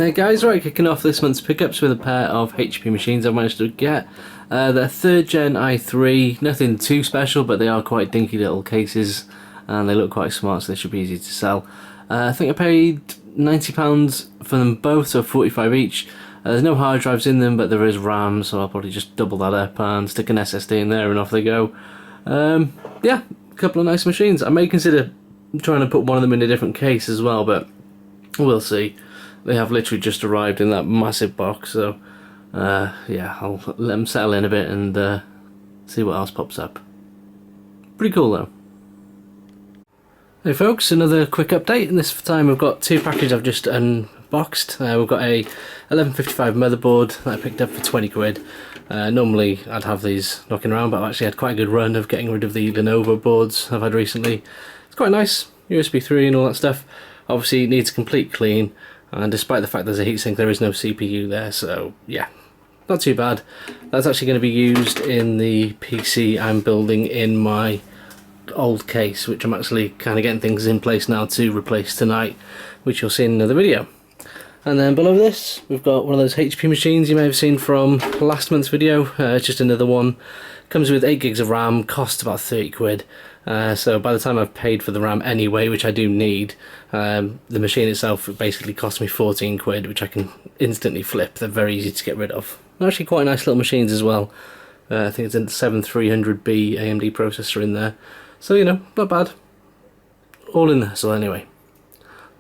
There guys, right, kicking off this month's pickups with a pair of HP machines I've managed to get. They're 3rd gen i3, nothing too special, but they are quite dinky little cases and they look quite smart, so they should be easy to sell. I think I paid £90 for them both, so 45 each. There's no hard drives in them, but there is RAM, so I'll probably just double that up and stick an SSD in there and off they go. Yeah, a couple of nice machines. I may consider trying to put one of them in a different case as well, but we'll see. They have literally just arrived in that massive box, so yeah, I'll let them settle in a bit and see what else pops up. Pretty cool though. Hey folks, another quick update, and this time we've got two packages I've just unboxed. We've got a 1155 motherboard that I picked up for 20 quid. Normally I'd have these knocking around, but I've actually had quite a good run of getting rid of the Lenovo boards I've had recently. It's quite nice, USB 3 and all that stuff. Obviously it needs a complete clean, and despite the fact there's a heatsink, there is no CPU there, so yeah, not too bad. That's actually going to be used in the PC I'm building in my old case, which I'm actually kind of getting things in place now to replace tonight, which you'll see in another video. And then below this, we've got one of those HP machines you may have seen from last month's video. It's just another one. Comes with 8 gigs of RAM, costs about 30 quid. So by the time I've paid for the RAM anyway, which I do need, the machine itself basically cost me 14 quid, which I can instantly flip. They're very easy to get rid of. They're actually quite nice little machines as well. I think it's a 7300B AMD processor in there. So, you know, not bad. All in there, so anyway.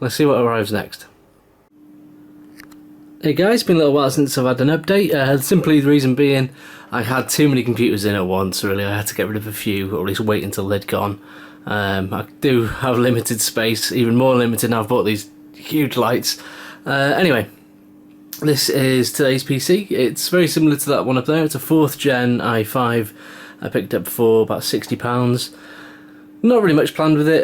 Let's see what arrives next. Hey guys, it's been a little while since I've had an update. Simply the reason being, I had too many computers in at once, really. I had to get rid of a few, or at least wait until they'd gone. I do have limited space, even more limited now I've bought these huge lights. Anyway, this is today's PC. It's very similar to that one up there. It's a 4th gen i5 I picked up for about £60. Not really much planned with it.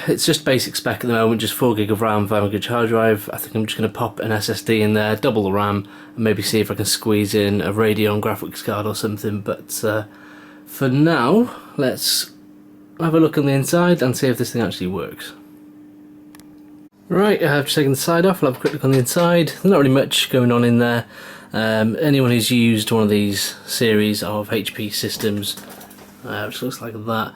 It's just basic spec at the moment, just 4 gig of RAM, 5 gig hard drive. I think I'm just going to pop an SSD in there, double the RAM, and maybe see if I can squeeze in a Radeon graphics card or something. But for now, let's have a look on the inside and see if this thing actually works. Right, I've just taken the side off. I'll have a quick look on the inside. There's not really much going on in there. Anyone who's used one of these series of HP systems, which looks like that,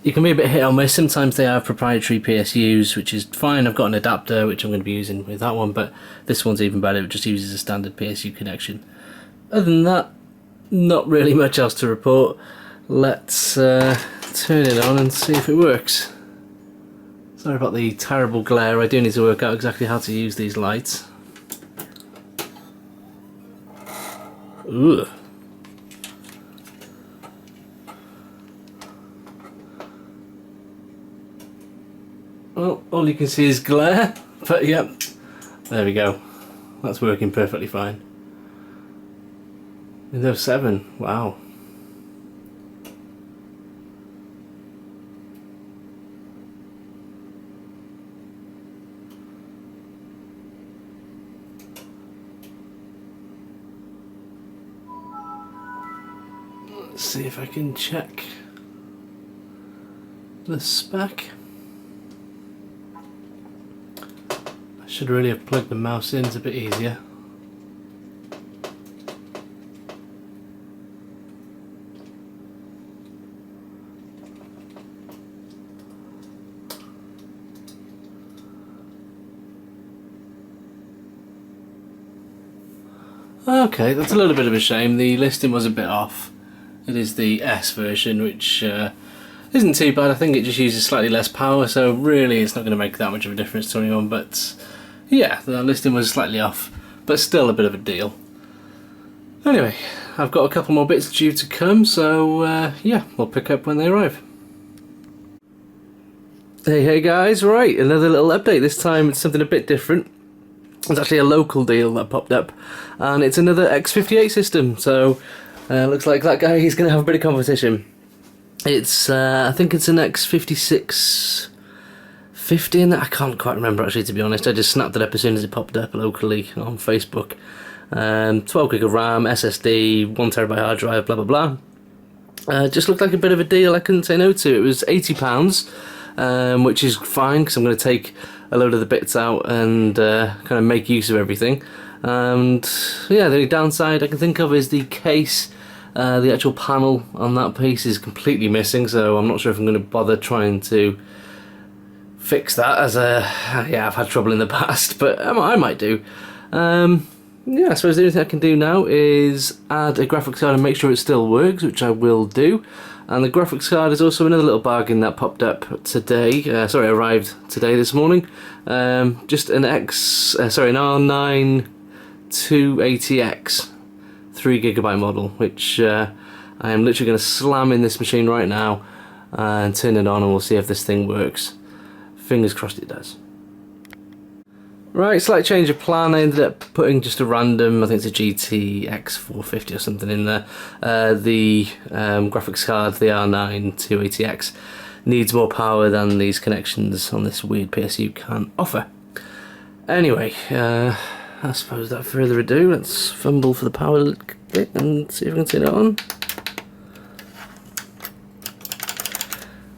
you can be a bit hit or miss. Sometimes they have proprietary PSUs, which is fine. I've got an adapter which I'm going to be using with that one, but this one's even better. It just uses a standard PSU connection. Other than that, not really much else to report. Let's turn it on and see if it works. Sorry about the terrible glare. I do need to work out exactly how to use these lights. Ugh. Well, all you can see is glare, but yep, there we go. That's working perfectly fine. Windows 7, wow. Let's see if I can check the spec. Should really have plugged the mouse in, it's a bit easier. Okay, that's a little bit of a shame. The listing was a bit off. It is the S version, which isn't too bad. I think it just uses slightly less power, so really it's not going to make that much of a difference to anyone, but yeah, the listing was slightly off, but still a bit of a deal. Anyway, I've got a couple more bits due to come, so yeah, we'll pick up when they arrive. Hey guys, right, another little update. This time it's something a bit different. It's actually a local deal that popped up, and it's another X58 system, so looks like that guy, he's going to have a bit of competition. It's, I think it's an X56 50 in that. I can't quite remember actually, to be honest. I just snapped it up as soon as it popped up locally on Facebook. 12 gig of RAM, SSD, 1TB hard drive, blah blah blah. Just looked like a bit of a deal I couldn't say no to. It was £80, which is fine because I'm going to take a load of the bits out and kind of make use of everything. And yeah, the only downside I can think of is the case. The actual panel on that piece is completely missing, so I'm not sure if I'm going to bother trying to fix that, as yeah, I've had trouble in the past, but I might do. Yeah, I suppose the only thing I can do now is add a graphics card and make sure it still works, which I will do. And the graphics card is also another little bargain that popped up today. Arrived today, this morning. Just an R9 280X 3GB model, which I am literally going to slam in this machine right now and turn it on, and we'll see if this thing works. Fingers crossed it does. Right, slight change of plan. I ended up putting just a random, I think it's a GT X450 or something in there. The graphics card, the R9 280X, needs more power than these connections on this weird PSU can offer. Anyway, I suppose without further ado, let's fumble for the power bit and see if we can turn it on.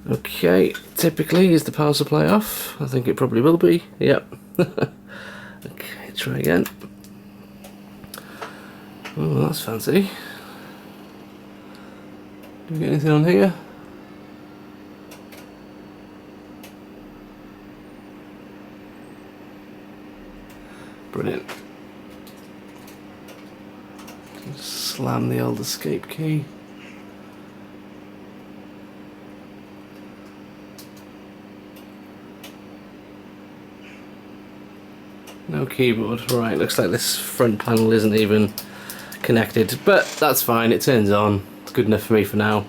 Okay, typically is the power supply off? I think it probably will be, yep. Okay, try again. Oh, that's fancy. Do we get anything on here? Brilliant. Just slam the old escape key. No keyboard. Right, looks like this front panel isn't even connected, but that's fine, it turns on. It's good enough for me for now.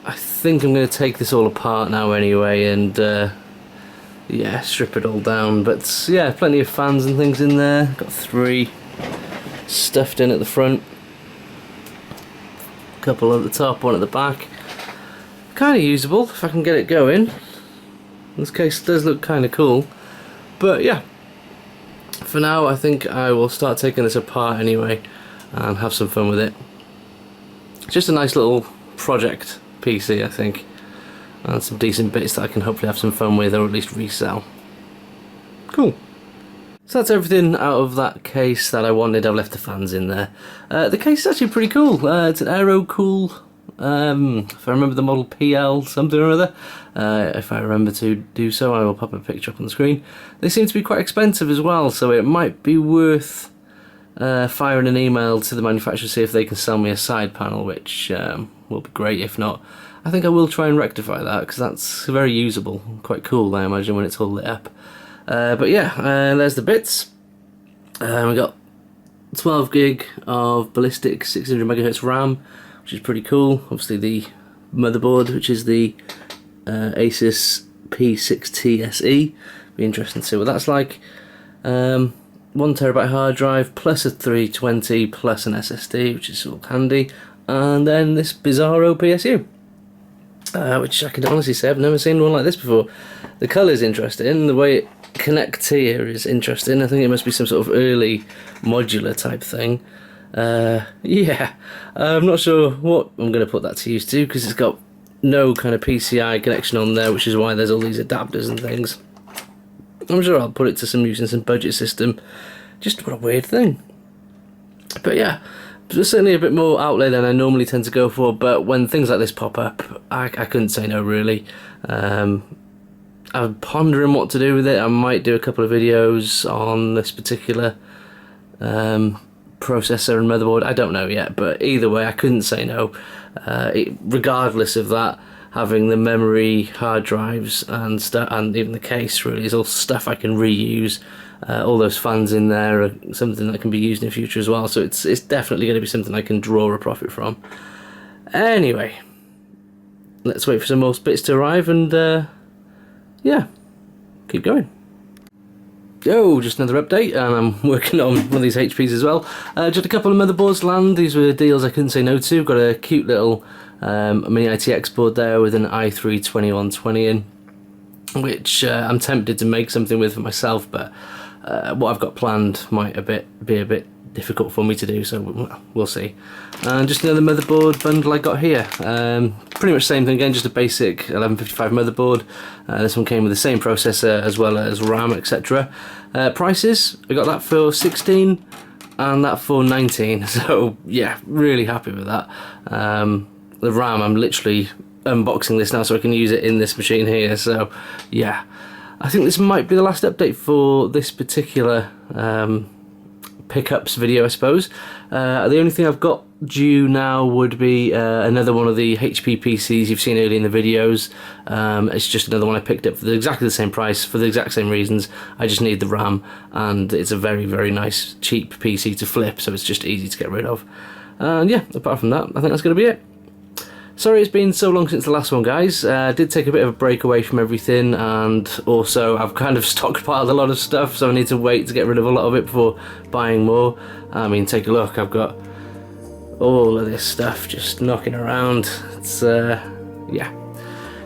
I think I'm going to take this all apart now anyway and yeah, strip it all down. But yeah, plenty of fans and things in there. Got 3 stuffed in at the front, a couple at the top, 1 at the back. Kind of usable if I can get it going. This case does look kind of cool, but yeah, for now I think I will start taking this apart anyway and have some fun with it. Just a nice little project PC, I think, and some decent bits that I can hopefully have some fun with, or at least resell. Cool. So that's everything out of that case that I wanted. I've left the fans in there. The case is actually pretty cool. It's an Aerocool, if I remember the model, PL something or other. If I remember to do so, I will pop a picture up on the screen. They seem to be quite expensive as well, so it might be worth firing an email to the manufacturer to see if they can sell me a side panel, which will be great. If not, I think I will try and rectify that, because that's very usable, quite cool I imagine when it's all lit up. But yeah, there's the bits. We got 12 gig of ballistic 600 MHz RAM, which is pretty cool. Obviously the motherboard, which is the Asus P6T SE. Be interesting to see what that's like. 1TB hard drive plus a 320 plus an SSD, which is all handy. And then this bizarro PSU, which I can honestly say I've never seen one like this before. The colour's interesting, the way it connects here is interesting. I think it must be some sort of early modular type thing. Yeah, I'm not sure what I'm going to put that to use to, because it's got no kind of PCI connection on there, which is why there's all these adapters and things. I'm sure I'll put it to some use in some budget system. Just what a weird thing. But yeah, there's certainly a bit more outlay than I normally tend to go for, but when things like this pop up, I couldn't say no, really. I'm pondering what to do with it. I might do a couple of videos on this particular processor and motherboard. I don't know yet, but either way, I couldn't say no. Regardless of that, having the memory, hard drives and stuff, and even the case, really is all stuff I can reuse. All those fans in there are something that can be used in the future as well, so it's definitely going to be something I can draw a profit from. Anyway, let's wait for some more bits to arrive and yeah, keep going. Oh, just another update, and I'm working on one of these HPs as well. Just a couple of motherboards land. These were deals I couldn't say no to. Got a cute little mini ITX board there with an i3 2120 in, which I'm tempted to make something with for myself, but what I've got planned might be a bit difficult for me to do, so we'll see. And just another motherboard bundle I got here. Pretty much same thing again, just a basic 1155 motherboard. This one came with the same processor as well as RAM, etc. Prices, I got that for 16 and that for 19, so yeah, really happy with that. The RAM, I'm literally unboxing this now so I can use it in this machine here, so yeah. I think this might be the last update for this particular pickups video, I suppose. The only thing I've got due now would be another one of the HP PCs you've seen earlier in the videos. It's just another one I picked up for exactly the same price, for the exact same reasons. I just need the RAM, and it's a very, very nice, cheap PC to flip, so it's just easy to get rid of. And yeah, apart from that, I think that's going to be it. Sorry it's been so long since the last one, guys. I did take a bit of a break away from everything, and also I've kind of stockpiled a lot of stuff, so I need to wait to get rid of a lot of it before buying more. I mean, take a look, I've got all of this stuff just knocking around. It's, yeah.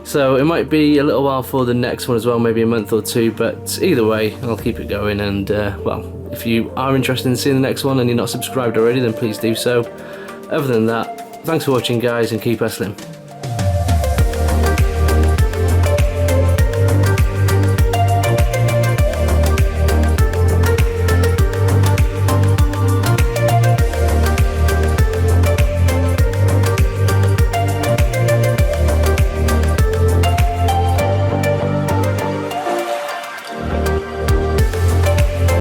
So it might be a little while for the next one as well, maybe a month or two, but either way, I'll keep it going, and, well, if you are interested in seeing the next one and you're not subscribed already, then please do so. Other than that, thanks for watching, guys, and keep hustling.